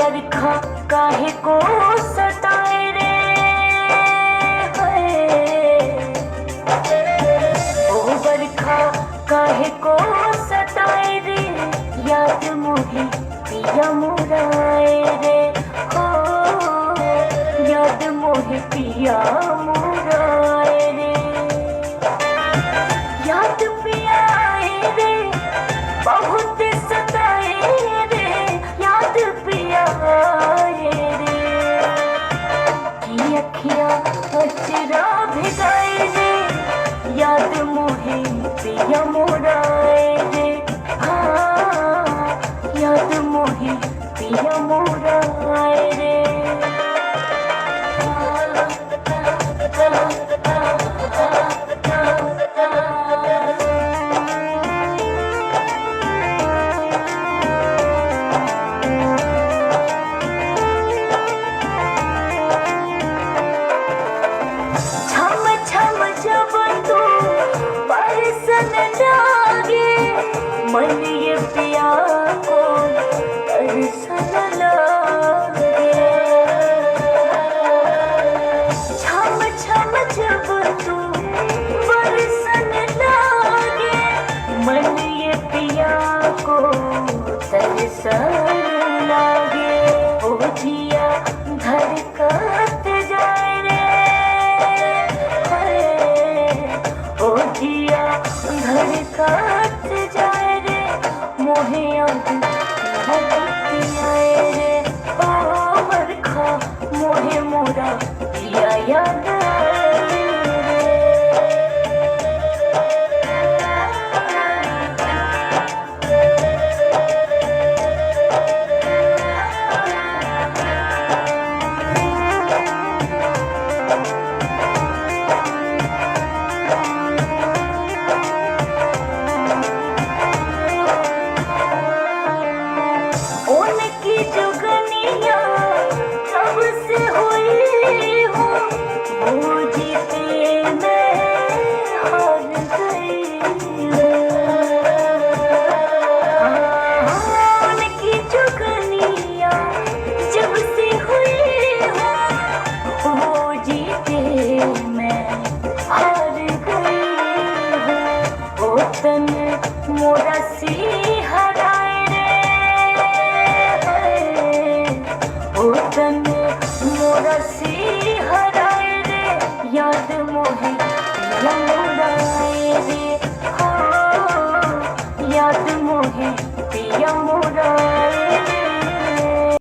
बरखा काहे को सताए रे, ओ बरखा काहे को सताए रे, याद मोहे पिया मुराए रे, हो याद मोहे पिया मुराए रे, याद पिया आए रे बहुत सताए रे, याद पिया आए रे, की अखियाँ अचरा भिगाए रे, याद मोहे पिया मुराए रे, हाँ याद मोहे पिया मुराए रे। छम छम जब तू बरसन लागे, मन ये पिया को तरसन लागे, छम छम जब तू बरसन लागे, मन ये पिया को तरसन लागे, ओ जिया धड़कत जाए रे, ओ जिया धड़कत जाए रे, मोहे याद आए रे, ओ बरखा मोहे मोरा पिया याद आए रे। उनकी जुग